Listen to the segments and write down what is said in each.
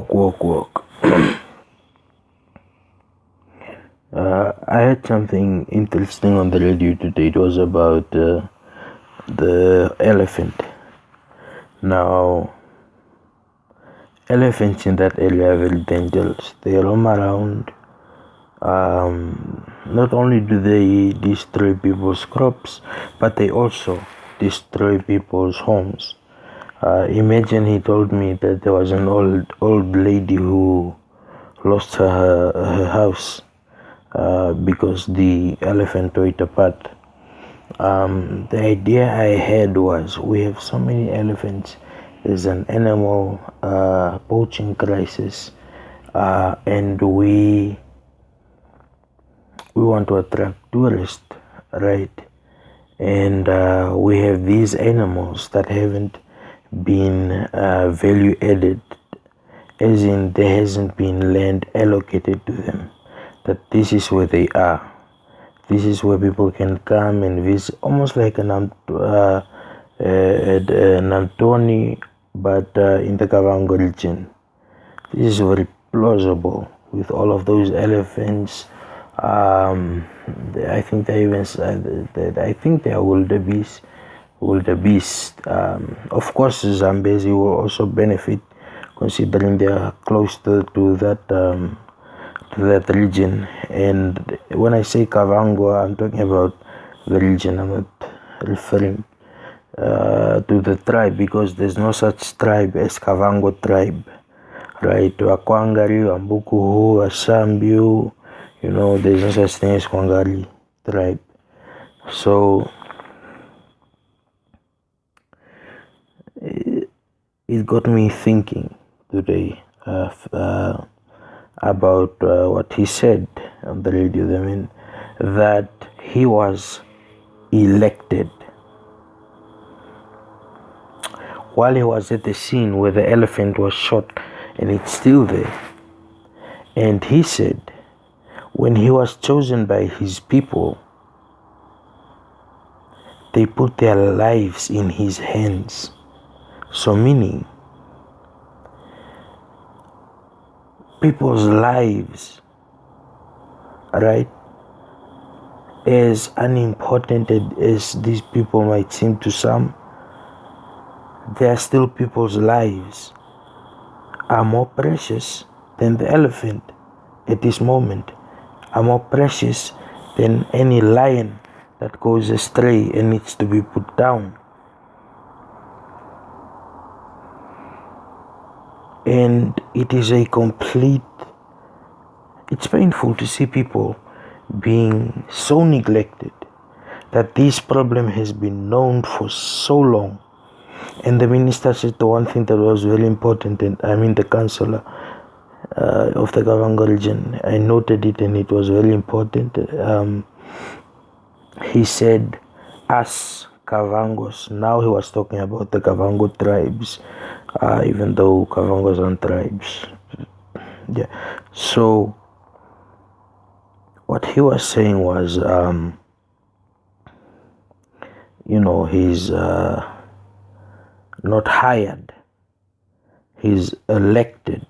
Walk. I had something interesting on the radio today. It was about the elephant. Now, elephants in that area are very dangerous. They roam around. Not only do they destroy people's crops, but they also destroy people's homes. Imagine he told me that there was an old lady who lost her house because the elephant tore it apart. The idea I had was we have so many elephants. There's an animal poaching crisis, and we want to attract tourists, right? And we have these animals that haven't been value added, as in there hasn't been land allocated to them, that this is where they are. This is where people can come and visit, almost like an Antoni, but in the Kavango region. This is very plausible with all of those elephants. I think they even I think they are wildebeest. Of course, Zambezi will also benefit, considering they are close to that region. And when I say Kavango, I'm talking about the region. I'm not referring to the tribe, because there's no such tribe as Kavango tribe, right? Wakwangari, Wambukuhu, Wasambu, there's no such thing as Kwangari tribe. So it got me thinking today about what he said on the radio. I mean, that he was elected while he was at the scene where the elephant was shot, and it's still there. And he said when he was chosen by his people, they put their lives in his hands. So meaning, people's lives, right, as unimportant as these people might seem to some, they are still people's lives are more precious than the elephant at this moment, are more precious than any lion that goes astray and needs to be put down. And it is it's painful to see people being so neglected, that this problem has been known for so long. And the minister said the one thing that was very important, and I mean the councillor of the Kavango region, I noted it and it was very important. He said, us Kavangos. Now he was talking about the Kavango tribes, even though Kavangos aren't tribes. Yeah. So what he was saying was, he's not hired, he's elected,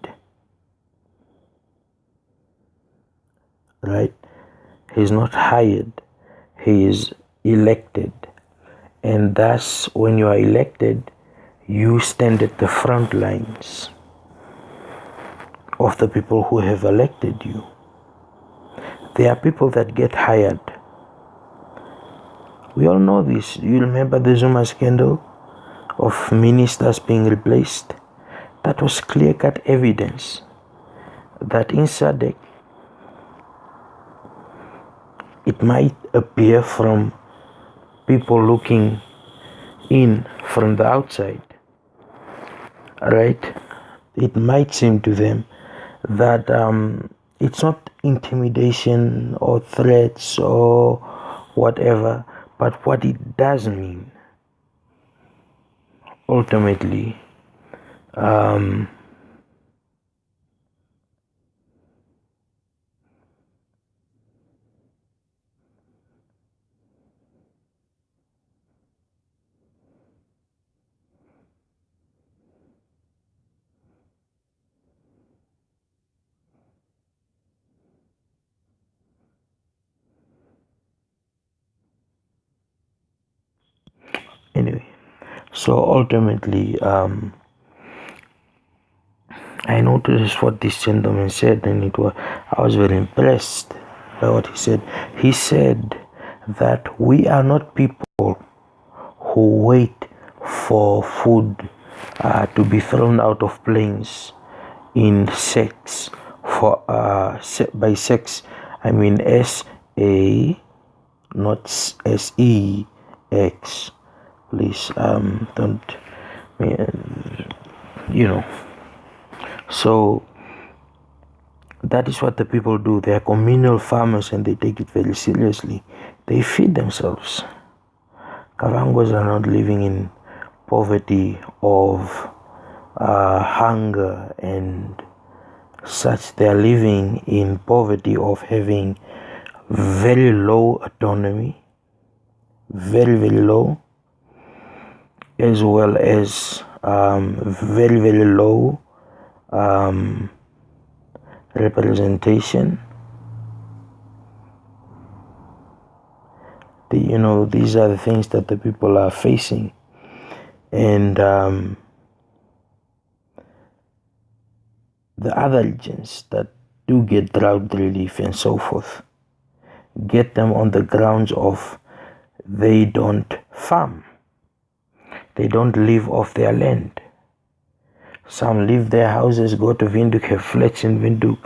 right? He's not hired, he is elected. And thus, when you are elected, you stand at the front lines of the people who have elected you. There are people that get hired. We all know this. You remember the Zuma scandal of ministers being replaced? That was clear-cut evidence that in SADC, it might appear from people looking in from the outside, right? It might seem to them that it's not intimidation or threats or whatever, but what it does mean ultimately, Anyway, so ultimately, I noticed what this gentleman said, and I was very impressed by what he said. He said that we are not people who wait for food to be thrown out of planes in sex. By sex, I mean S-A, not S-E-X. Please, don't, you know. So that is what the people do. They are communal farmers and they take it very seriously. They feed themselves. Kavangos are not living in poverty of hunger and such. They are living in poverty of having very low autonomy, very, very low, as well as very, very low representation. These are the things that the people are facing, and the other regions that do get drought relief and so forth get them on the grounds of they don't farm, they don't live off their land. Some leave their houses, go to Windhoek, have flats in Windhoek.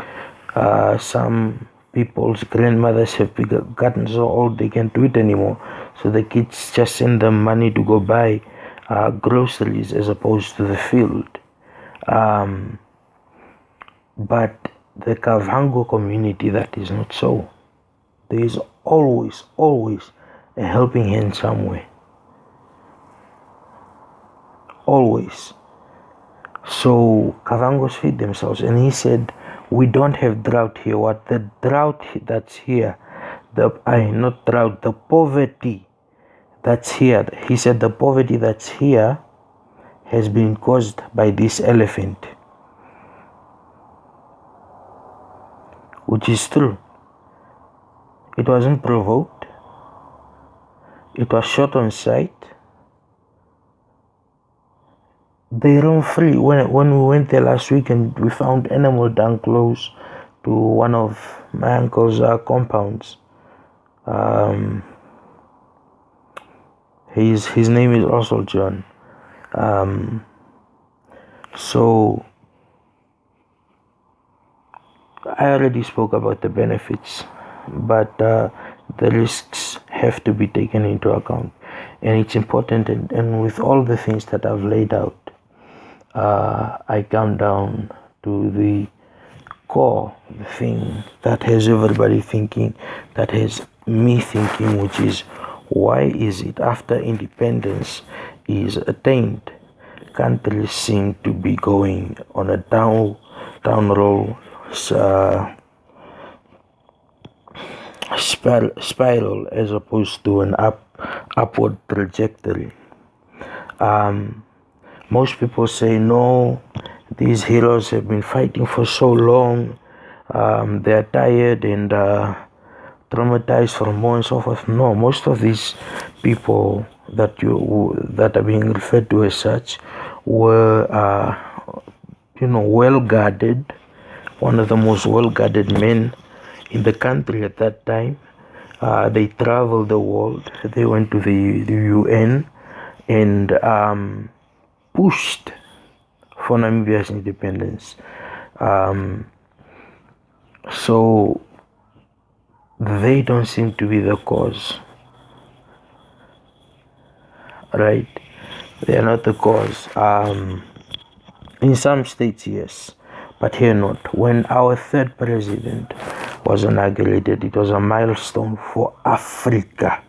Some people's grandmothers have gotten so old they can't do it anymore, so the kids just send them money to go buy groceries as opposed to the field. But the Kavango community, that is not so. There is always a helping hand somewhere. Always. So Kavangos feed themselves, and he said, we don't have drought here. What the drought that's here, the poverty that's here. He said the poverty that's here has been caused by this elephant, which is true. It wasn't provoked. It was shot on sight. They roam free. When we went there last week and we found animal dung close to one of my uncle's compounds. His name is also John. So I already spoke about the benefits, but the risks have to be taken into account, and it's important. And with all the things that I've laid out, I come down to the core, the thing that has everybody thinking, that has me thinking, which is, why is it after independence is attained, countries seem to be going on a down roll spiral as opposed to an upward trajectory? Most people say, no, these heroes have been fighting for so long, they're tired and traumatized from war and so forth. No, most of these people that are being referred to as such were well guarded, one of the most well guarded men in the country at that time. They traveled the world. They went to the UN and pushed for Namibia's independence. So they don't seem to be the cause, right? They are not the cause. In some states, yes, but here not. When our third president was inaugurated, it was a milestone for Africa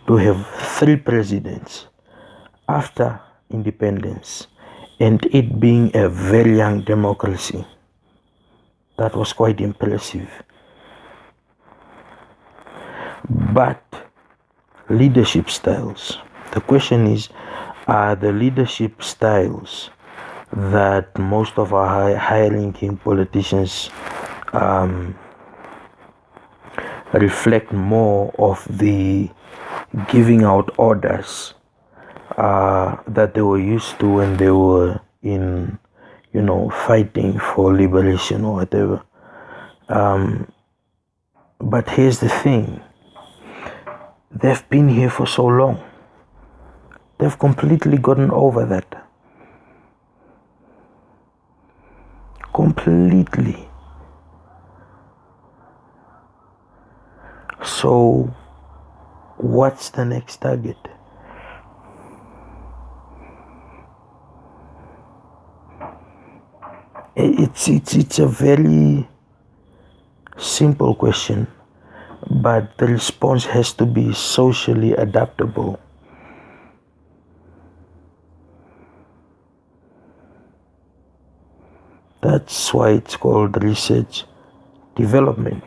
to have 3 presidents after independence, and it being a very young democracy. That was quite impressive. But leadership styles, the question is, are the leadership styles that most of our high-ranking politicians reflect more of the giving out orders that they were used to when they were in, fighting for liberation or whatever. But here's the thing, they've been here for so long. They've completely gotten over that. Completely. So, what's the next target? It's a very simple question, but the response has to be socially adaptable. That's why it's called research development.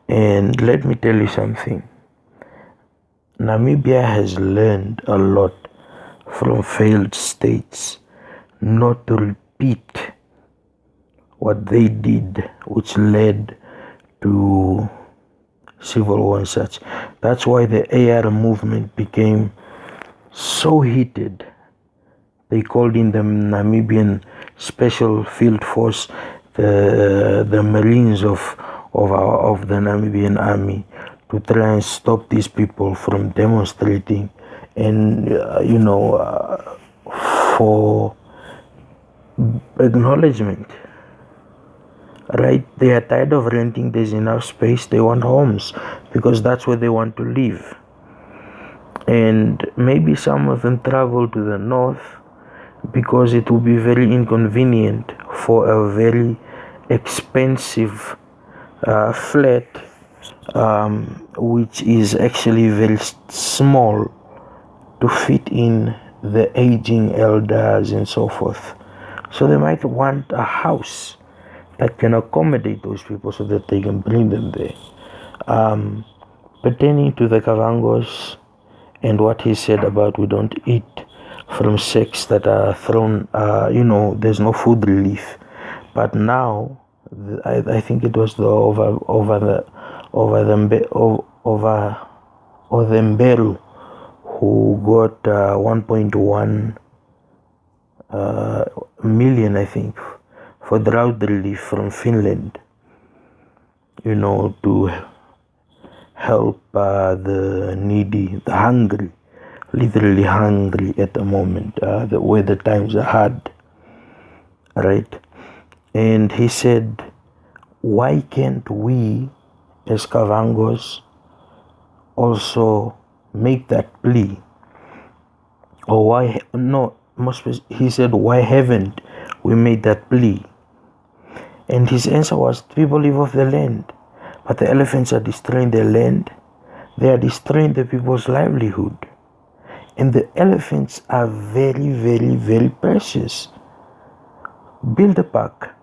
And let me tell you something. Namibia has learned a lot from failed states not to repeat what they did, which led to civil war and such. That's why the AR movement became so heated. They called in the Namibian Special Field Force, the Marines of the Namibian army, to try and stop these people from demonstrating and for acknowledgement. Right? They are tired of renting. There's enough space. They want homes because that's where they want to live. And maybe some of them travel to the north because it will be very inconvenient for a very expensive flat, which is actually very small, to fit in the aging elders and so forth. So they might want a house that can accommodate those people so that they can bring them there. Pertaining to the Kavangos and what he said about we don't eat from sacks that are thrown, there's no food relief. But now, I think it was the Ovemberu who got 1.1 million, I think, for drought relief from Finland, to help the needy, the hungry, literally hungry at the moment, where the times are hard, right? And he said, why can't we as Kavangos also make that plea? Or why, no, he said, why haven't we made that plea? And his answer was, people live off the land, but the elephants are destroying their land. They are destroying the people's livelihood. And the elephants are very, very, very precious. Build a park,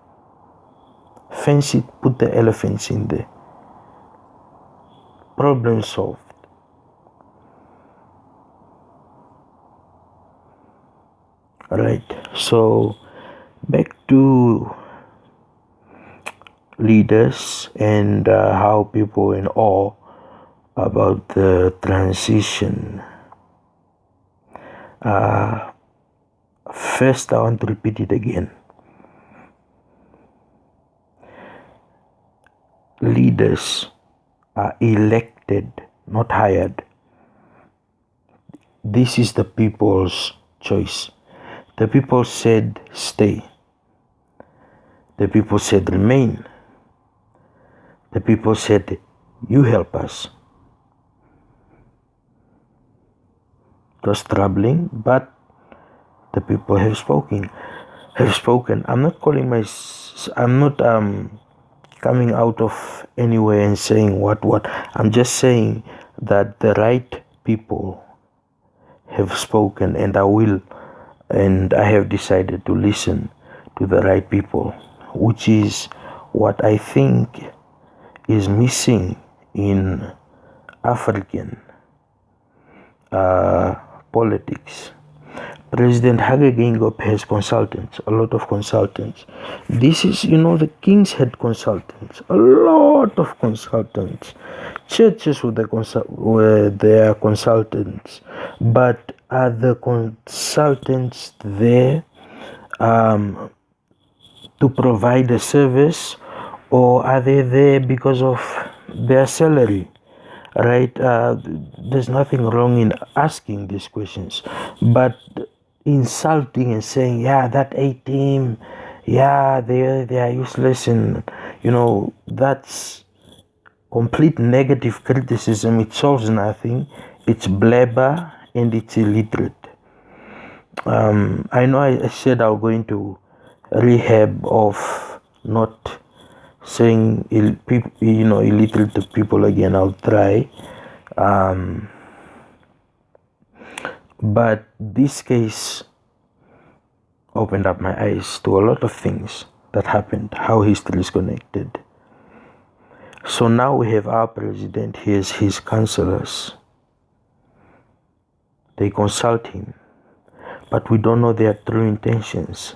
fence it, put the elephants in there. Problem solved. Right, so back to leaders and how people in awe about the transition. First, I want to repeat it again. Leaders are elected, not hired. This is the people's choice. The people said stay. The people said remain. The people said you help us. It was troubling, but the people have spoken. I'm not coming out of anywhere and saying what. I'm just saying that the right people have spoken, and I have decided to listen to the right people, which is what I think is missing in African politics. President Hage Geingob has consultants, a lot of consultants. This is, the kings had consultants, a lot of consultants. Churches were their consultants, but are the consultants there to provide a service, or are they there because of their salary? Right? There's nothing wrong in asking these questions, but insulting and saying, yeah, that A team, yeah, they are useless, and that's complete negative criticism. It solves nothing. It's blabber and it's illiterate. I know I said I'll go into rehab of not saying illiterate to people again. I'll try. But this case opened up my eyes to a lot of things that happened, how history is connected. So now we have our president, he has his counselors. They consult him, but we don't know their true intentions.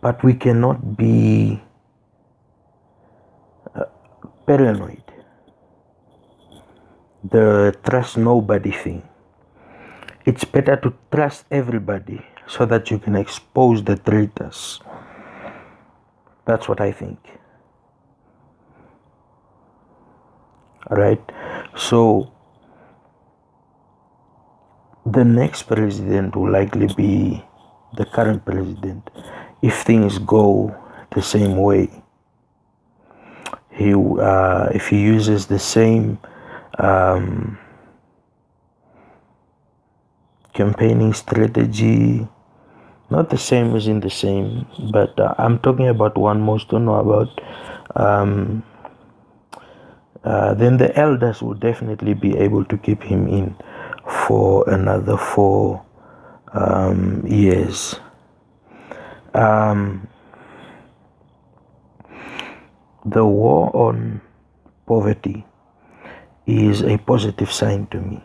But we cannot be paranoid. The trust nobody thing. It's better to trust everybody so that you can expose the traitors. That's what I think. Right? So the next president will likely be the current president if things go the same way. If he uses the same campaigning strategy, not the same as in the same, but I'm talking about one most don't know about, then the elders will definitely be able to keep him in for another 4 years. The war on poverty is a positive sign to me.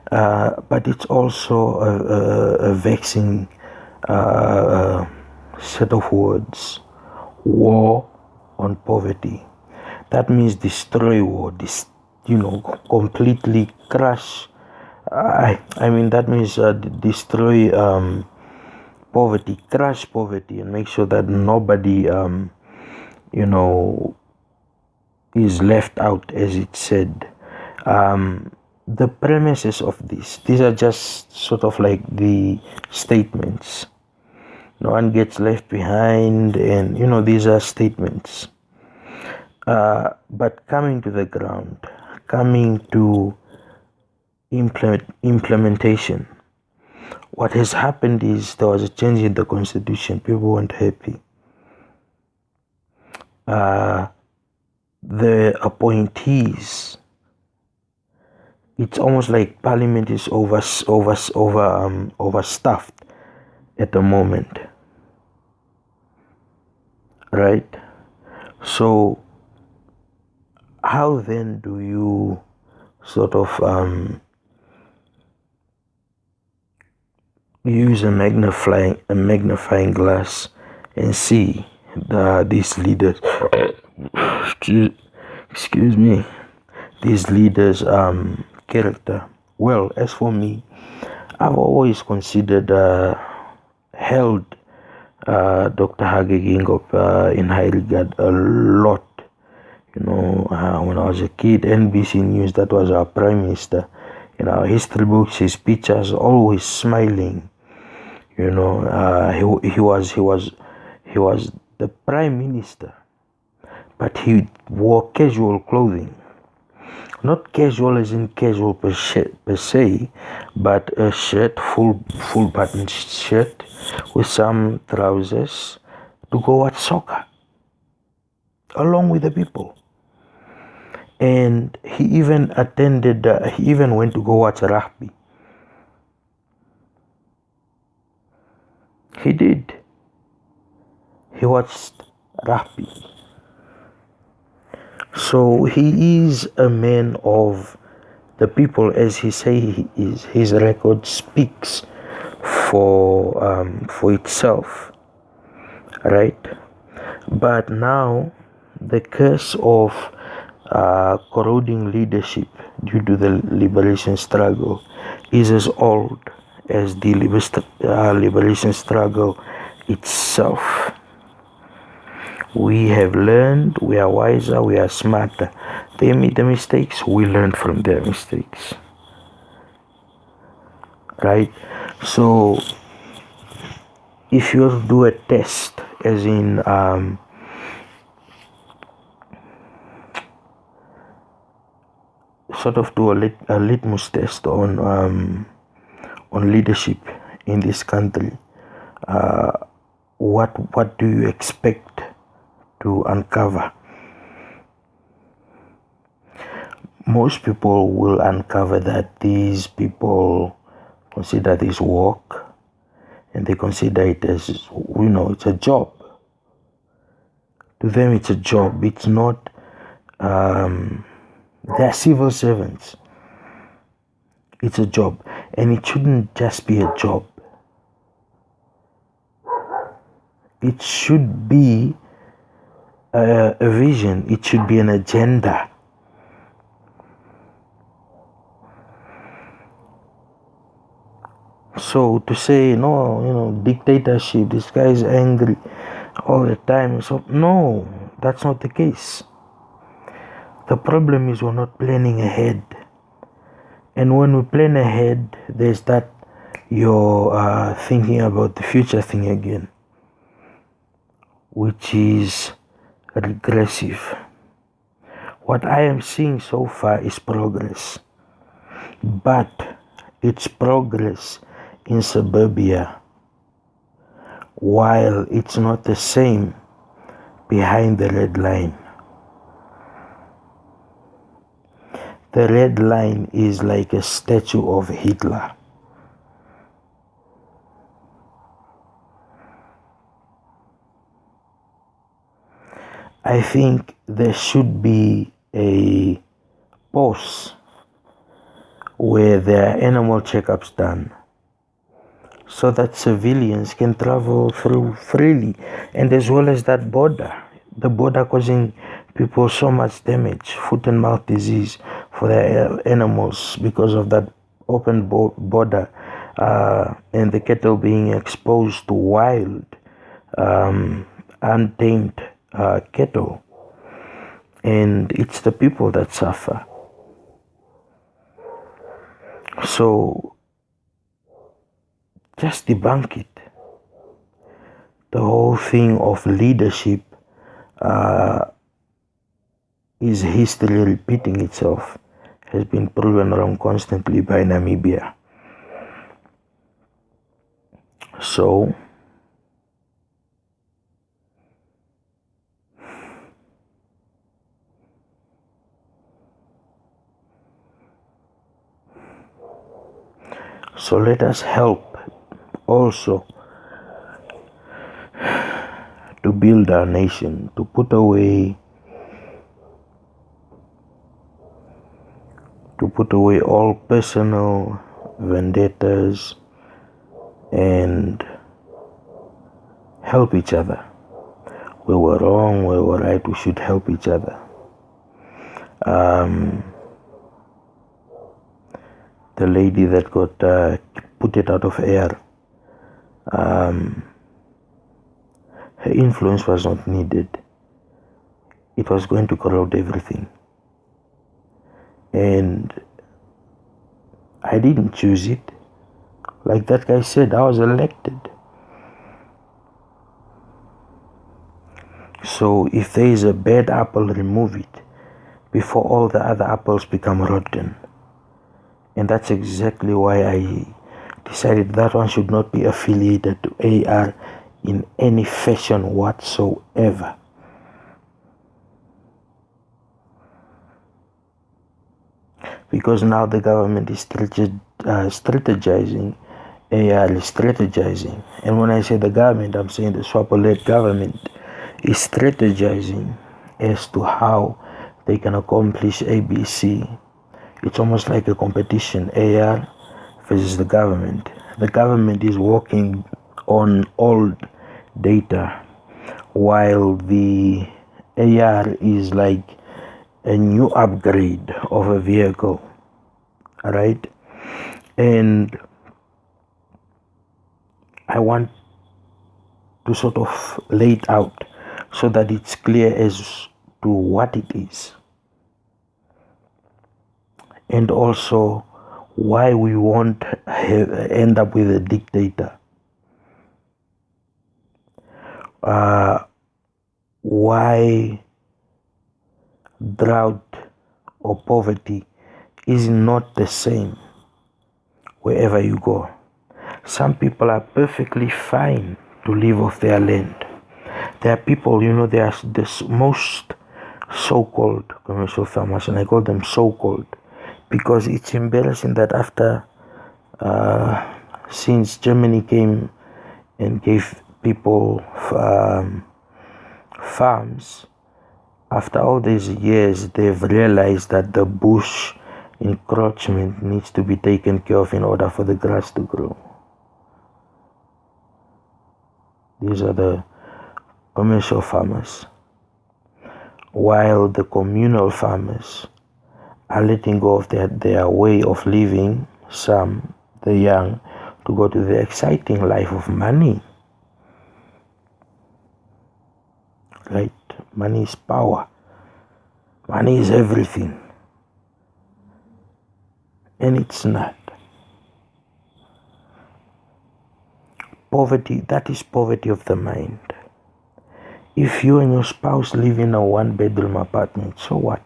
But it's also a vexing set of words. War on poverty. That means destroy war, completely crush. That means destroy poverty, crush poverty, and make sure that nobody, is left out, as it said. The premises of these are just sort of like the statements. No one gets left behind, and these are statements. But coming to the ground, coming to implementation, what has happened is there was a change in the constitution. People weren't happy. The appointees, it's almost like parliament is overstuffed at the moment, right? So how then do you sort of use a magnifying glass and see these leaders excuse me, these leaders character? Well, as for me, I've always considered held Dr. Hage Geingob in high regard a lot. When I was a kid, NBC News, that was our prime minister. In our history books, his pictures always smiling. He was the prime minister, but he wore casual clothing. Not casual as in casual per se, but a shirt, full button shirt with some trousers to go watch soccer along with the people. And he even went to go watch rugby. He did. He watched rugby. So he is a man of the people, as he say, his record speaks for itself, right? But now the curse of corroding leadership due to the liberation struggle is as old as the liberation struggle itself. We have learned, we are wiser, we are smarter. They made the mistakes, we learn from their mistakes, right? So if you do a test, as in sort of do a litmus test on leadership in this country, what do you expect to uncover? Most people will uncover that these people consider this work, and they consider it as, it's a job. To them, it's a job. It's not. They're civil servants. It's a job, and it shouldn't just be a job. It should be a vision. It should be an agenda. So to say, no, dictatorship, this guy is angry all the time. So no, that's not the case. The problem is we're not planning ahead. And when we plan ahead, there's that you're thinking about the future thing again, which is regressive. What I am seeing so far is progress, but it's progress in suburbia, while it's not the same behind the red line. The red line is like a statue of Hitler. I think there should be a pause where there are animal checkups done, so that civilians can travel through freely, and as well as the border causing people so much damage, foot and mouth disease for their animals because of that open border, and the cattle being exposed to wild, untamed cattle, and it's the people that suffer. So just debunk it. The whole thing of leadership is history repeating itself, has been proven wrong constantly by Namibia. So let us help also to build our nation, to put away all personal vendettas and help each other. Where we're wrong, where we're right, we should help each other. The lady that got put it out of air, her influence was not needed. It was going to corrode everything. And I didn't choose it. Like that guy said, I was elected. So if there is a bad apple, remove it before all the other apples become rotten. And that's exactly why I decided that one should not be affiliated to AR in any fashion whatsoever. Because now the government is strategizing, AR is strategizing. And when I say the government, I'm saying the SWAPO-led government is strategizing as to how they can accomplish ABC It's almost like a competition, AR versus the government. The government is working on old data, while the AR is like a new upgrade of a vehicle, right? And I want to sort of lay it out so that it's clear as to what it is, and also why we won't end up with a dictator. Why drought or poverty is not the same wherever you go. Some people are perfectly fine to live off their land. There are people, they are the most so-called commercial farmers, and I call them so-called because it's embarrassing that after since Germany came and gave people farms, after all these years they've realized that the bush encroachment needs to be taken care of in order for the grass to grow. These are the commercial farmers, while the communal farmers are letting go of their way of living, some, the young, to go to the exciting life of money. Right? Money is power. Money is everything. And it's not. Poverty, that is poverty of the mind. If you and your spouse live in a one-bedroom apartment, so what?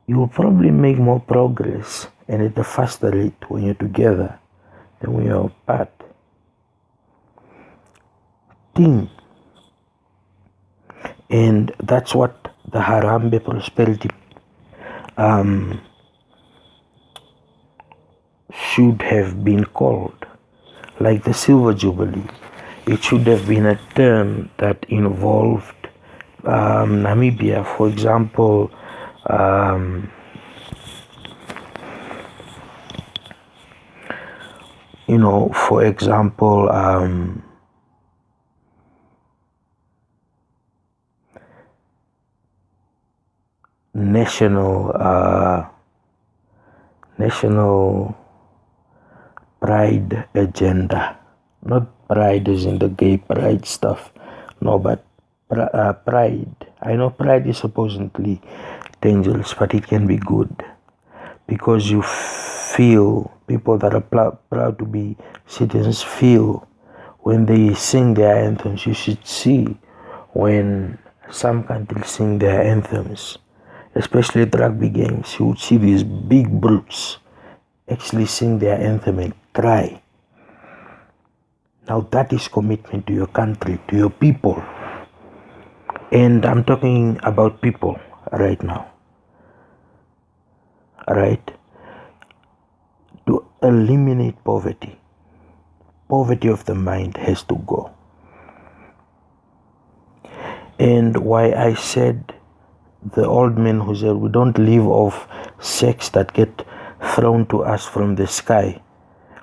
You will probably make more progress and at a faster rate when you're together than when you're apart. Team. And that's what the Harambee prosperity should have been called. Like the Silver Jubilee, it should have been a term that involved Namibia, for example. For example, national pride agenda. Not pride as in the gay pride stuff, no, but pride. I know pride is supposedly dangerous, but it can be good because you feel, people that are proud to be citizens feel when they sing their anthems. You should see when some countries sing their anthems, especially at rugby games, you would see these big brutes actually sing their anthem and cry. Now that is commitment to your country, to your people. And I'm talking about people right now. Right? To eliminate poverty. Poverty of the mind has to go. And why I said the old man who said we don't live off sex that get thrown to us from the sky.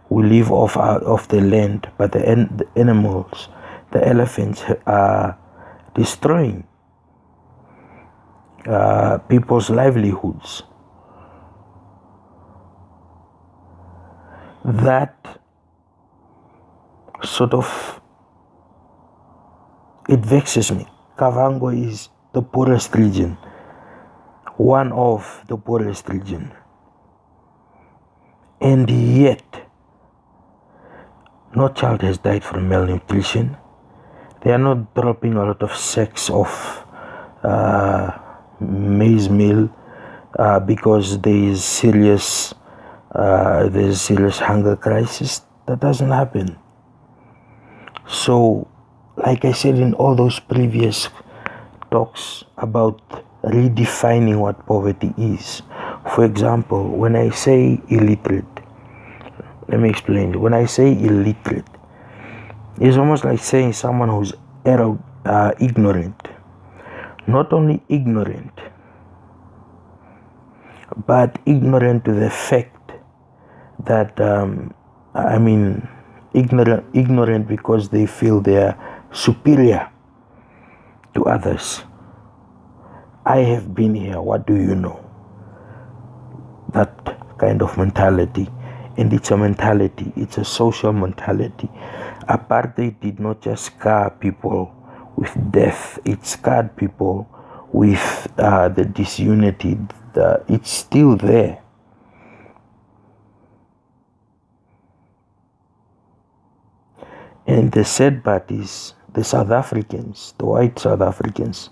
We live off the land, but the animals, the elephants are destroying people's livelihoods. That sort of, it vexes me. Kavango is the poorest region, one of the poorest region, and yet no child has died from malnutrition. They are not dropping a lot of sacks of maize meal because there is serious hunger crisis. That doesn't happen. So, like I said in all those previous talks about redefining what poverty is. For example, when I say illiterate, let me explain. When I say illiterate, it's almost like saying someone who's ignorant. Not only ignorant, but ignorant to the fact that ignorant because they feel they are superior to others. I have been here, what do you know? That kind of mentality. And it's a mentality, it's a social mentality. Apartheid did not just scar people with death, it scarred people with the disunity. It's still there. And the sad part is the South Africans, the white South Africans,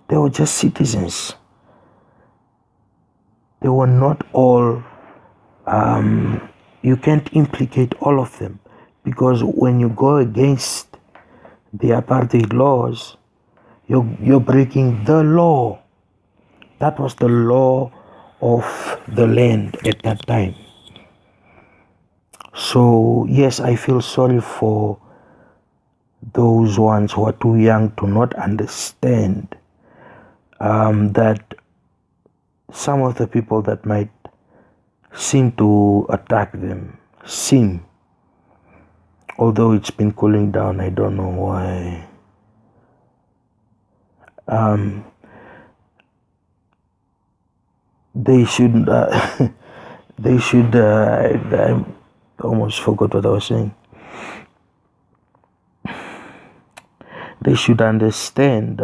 they were just citizens. They were not all, you can't implicate all of them, because when you go against the apartheid laws, you're breaking the law. That was the law of the land at that time. So yes, I feel sorry for those ones who are too young to not understand that some of the people that might seem to attack them although it's been cooling down, I don't know why. They should they should I almost forgot what I was saying. They should understand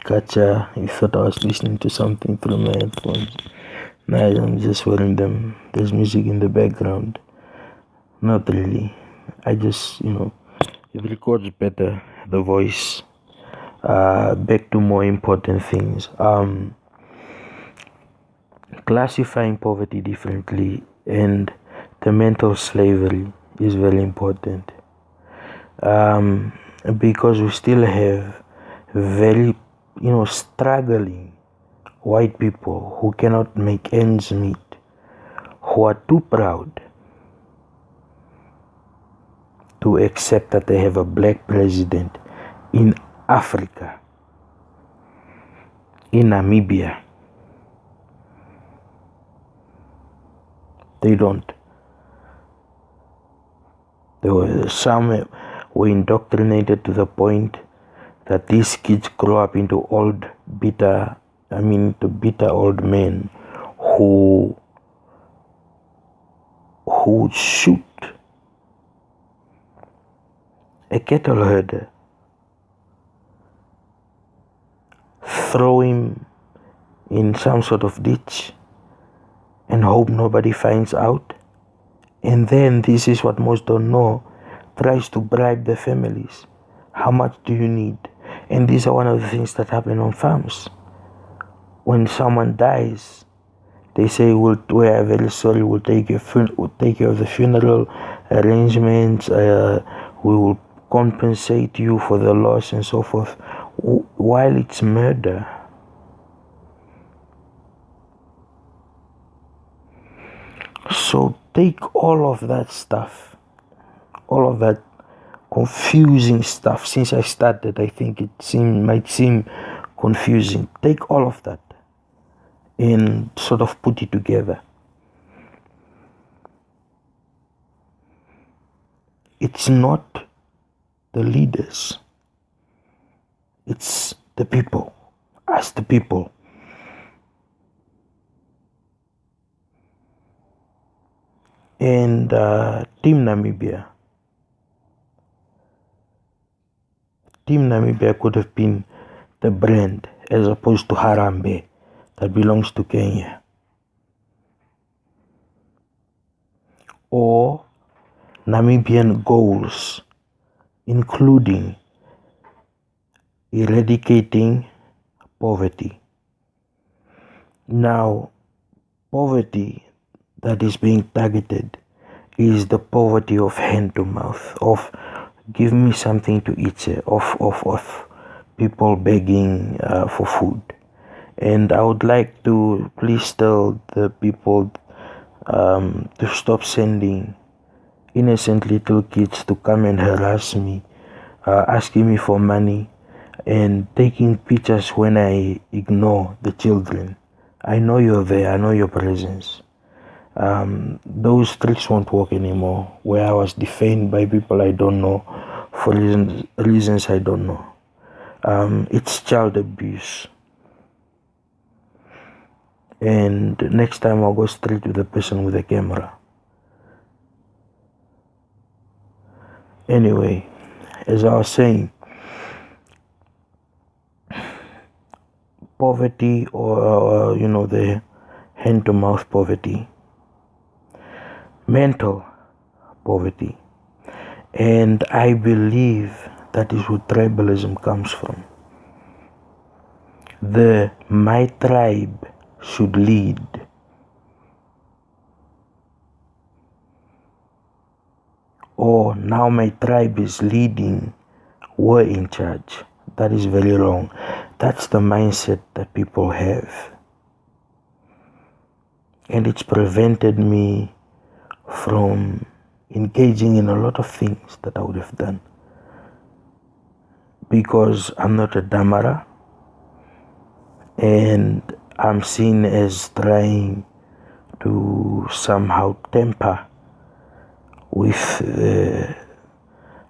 Gotcha. You thought I was listening to something through my headphones. No, I'm just wearing them. There's music in the background. Not really. I just, it records better the voice. Back to more important things. Classifying poverty differently and the mental slavery is very important. Because we still have very struggling white people who cannot make ends meet, who are too proud to accept that they have a black president in Africa, in Namibia. They don't. Some were indoctrinated to the point that these kids grow up into bitter old men who shoot a cattle herder, throw him in some sort of ditch and hope nobody finds out. And then, this is what most don't know, tries to bribe the families. How much do you need? And these are one of the things that happen on farms. When someone dies, they say, we are very sorry, we'll take care of the funeral arrangements, we will compensate you for the loss and so forth, while it's murder. So take all of that stuff, all of that confusing stuff. Since I started, I think might seem confusing. Take all of that and sort of put it together. It's not the leaders, it's the people, us the people. And Team Namibia could have been the brand as opposed to Harambee that belongs to Kenya, or Namibian goals, including eradicating poverty. Now, poverty that is being targeted is the poverty of hand to mouth, of give me something to eat, of people begging for food. And I would like to please tell the people to stop sending innocent little kids to come and harass me, asking me for money and taking pictures when I ignore the children. I know you're there, I know your presence. Those tricks won't work anymore, where I was defamed by people I don't know for reasons I don't know. It's child abuse. And next time I'll go straight to the person with the camera. Anyway, as I was saying, poverty, or the hand-to-mouth poverty, mental poverty, and I believe that is where tribalism comes from. The my tribe should lead. Or now my tribe is leading, we're in charge. That is very wrong. That's the mindset that people have. And it's prevented me from engaging in a lot of things that I would have done. Because I'm not a Damara, and I'm seen as trying to somehow temper with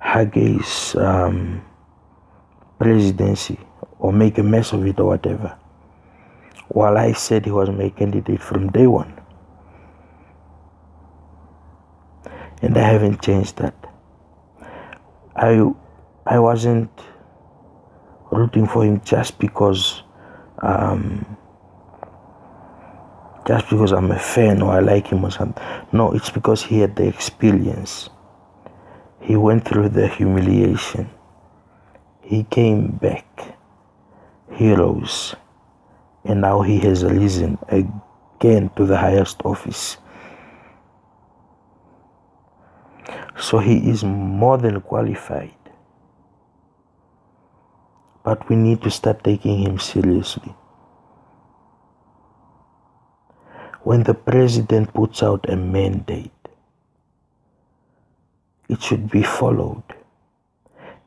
Hage's presidency or make a mess of it or whatever. While I said he was my candidate from day one. And I haven't changed that. I wasn't rooting for him just because I'm a fan or I like him or something. No, it's because he had the experience. He went through the humiliation. He came back. He rose. And now he has risen again to the highest office. So he is more than qualified. But we need to start taking him seriously. When the president puts out a mandate, it should be followed.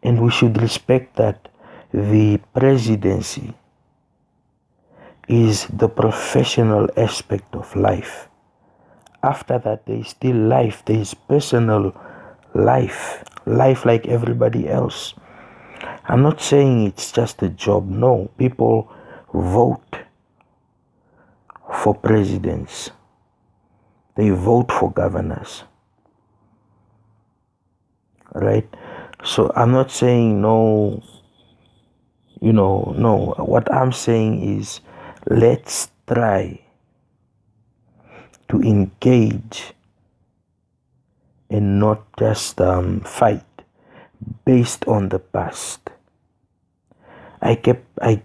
And we should respect that the presidency is the professional aspect of life. After that, there is still life. There is personal life. Life like everybody else. I'm not saying it's just a job. No, people vote for presidents. They vote for governors. Right? So I'm not saying no, no. What I'm saying is let's try to engage and not just fight based on the past. I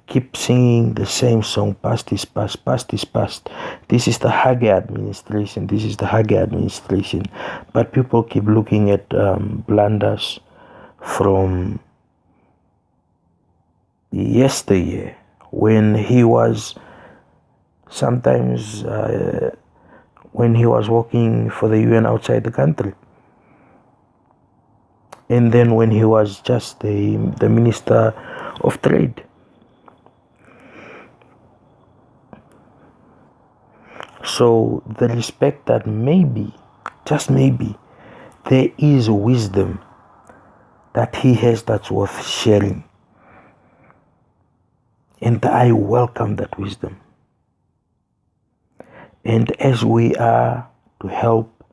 keep singing the same song, past is past, past is past. This is the Hage administration, this is the Hage administration. But people keep looking at blunders from yesteryear when he was sometimes when he was working for the UN outside the country. And then when he was just the Minister of Trade. So the respect that maybe, just maybe, there is wisdom that he has that's worth sharing. And I welcome that wisdom. And as we are to help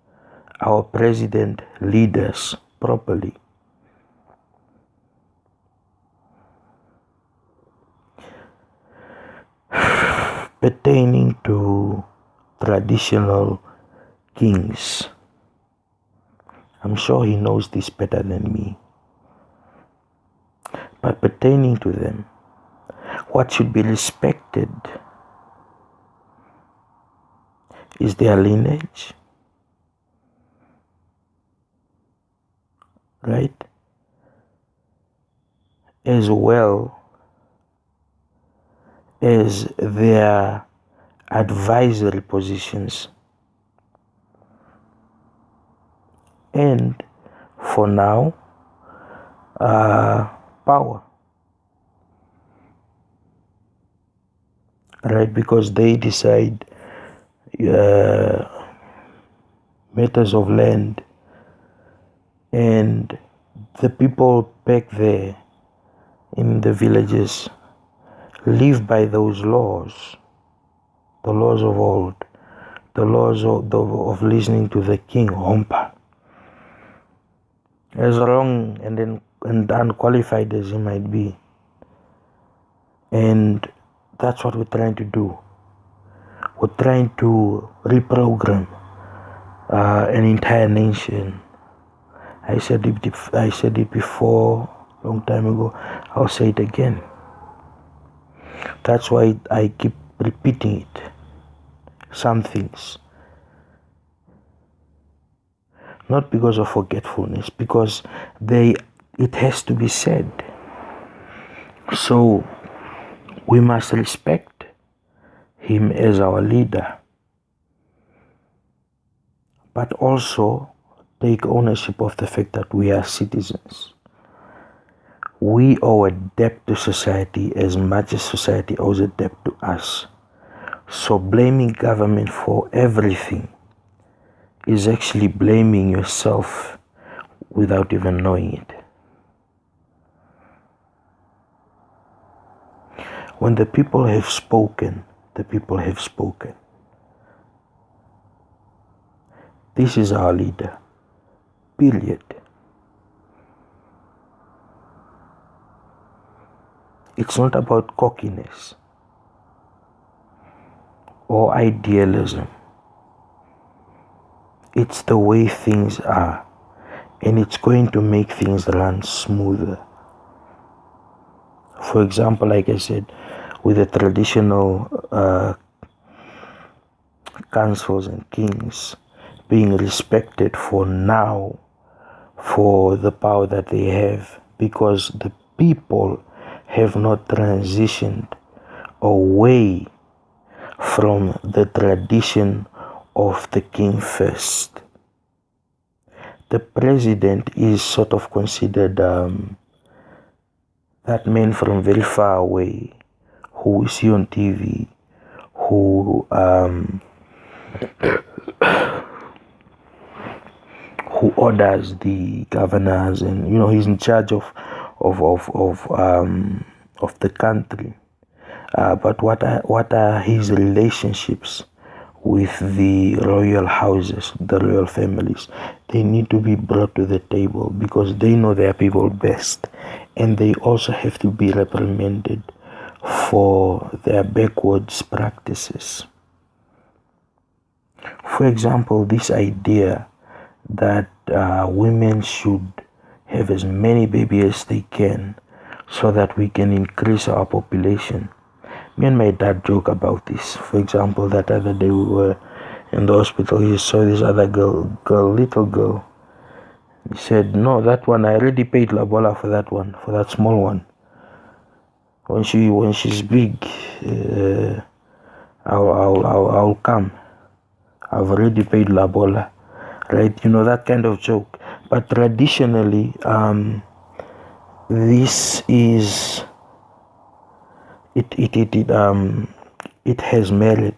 our president lead us properly, pertaining to traditional kings, I'm sure he knows this better than me. But pertaining to them, what should be respected is their lineage, right? As well as their advisory positions. And for now, power, right? Because they decide matters of land, and the people back there in the villages live by those laws, the laws of old, the laws of listening to the king, Hompa. As wrong and unqualified as he might be. And that's what we're trying to do. We're trying to reprogram an entire nation. I said it before, long time ago. I'll say it again. That's why I keep repeating it. Some things. Not because of forgetfulness, because it has to be said. So we must respect him as our leader, but also take ownership of the fact that we are citizens. We owe a debt to society as much as society owes a debt to us. So blaming government for everything is actually blaming yourself without even knowing it. When the people have spoken, the people have spoken. This is our leader. Period. It's not about cockiness or idealism. It's the way things are, and it's going to make things run smoother. For example, like I said, with the traditional councils and kings being respected for now, for the power that they have, because the people have not transitioned away from the tradition of the king first. The president is sort of considered that man from very far away who we see on TV, who orders the governors, and he's in charge of the country. But what are his relationships with the royal houses, the royal families? They need to be brought to the table because they know their people best, and they also have to be reprimanded for their backwards practices. For example, this idea that women should have as many babies as they can so that we can increase our population. Me and my dad joke about this. For example, that other day we were in the hospital. He saw this other little girl. He said, "No, that one, I already paid Labola for that one, for that small one. When she's big, I'll come. I've already paid Labola." Right? That kind of joke. But traditionally, this is it has merit.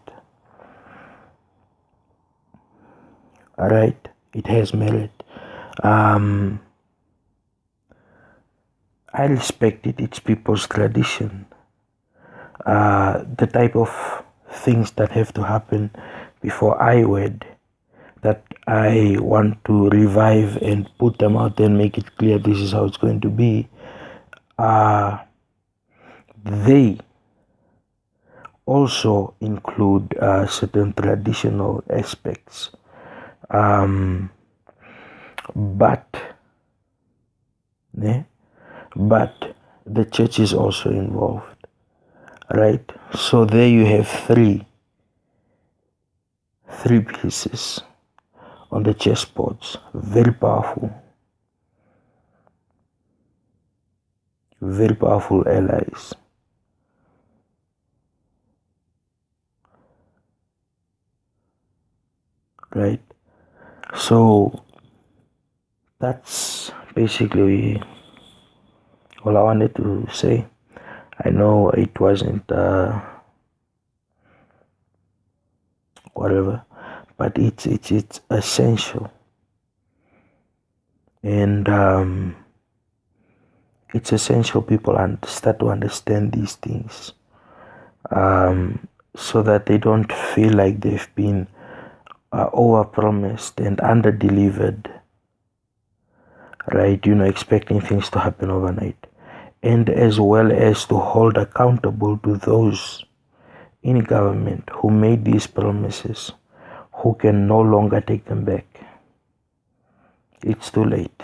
All right, it has merit. I respect it. It's people's tradition. The type of things that have to happen before I wed, that I want to revive and put them out there and make it clear this is how it's going to be. They also include certain traditional aspects, but the church is also involved, right? So there you have three pieces on the chessboards. Very powerful allies. right? So that's basically all I wanted to say. I know it wasn't whatever, but it's essential, and it's essential people start to understand these things, so that they don't feel like they've been over promised and under delivered, right? Expecting things to happen overnight, and as well as to hold accountable to those in government who made these promises, who can no longer take them back. It's too late.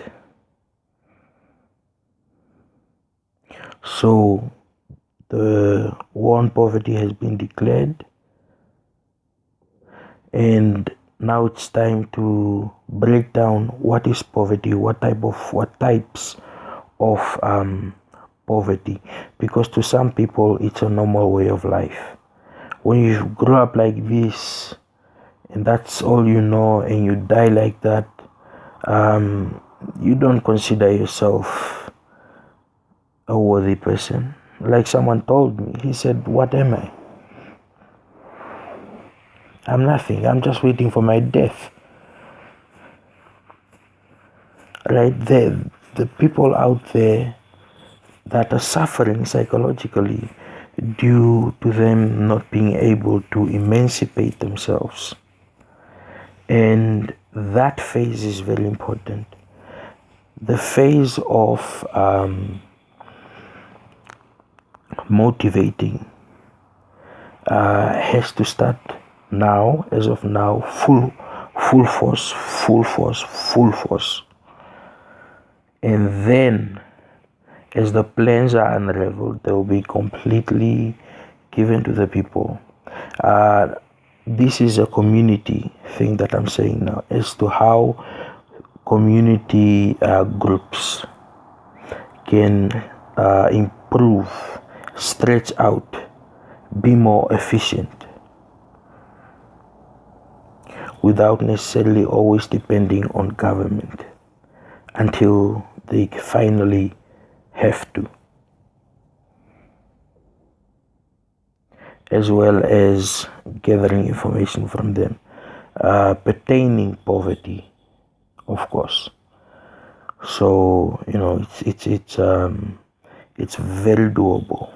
So the war on poverty has been declared, and now it's time to break down what is poverty, what types of poverty, because to some people it's a normal way of life. When you grow up like this and that's all you know, and you die like that, you don't consider yourself a worthy person. Like someone told me, he said, "What am I? I'm nothing. I'm just waiting for my death." Right there, the people out there that are suffering psychologically due to them not being able to emancipate themselves. And that phase is very important. The phase of motivating has to start now, as of now, full force. And then, as the plans are unraveled, they will be completely given to the people. This is a community thing that I'm saying now, as to how community groups can improve, stretch out, be more efficient, without necessarily always depending on government until they finally have to, as well as gathering information from them pertaining poverty, of course. So it's very doable.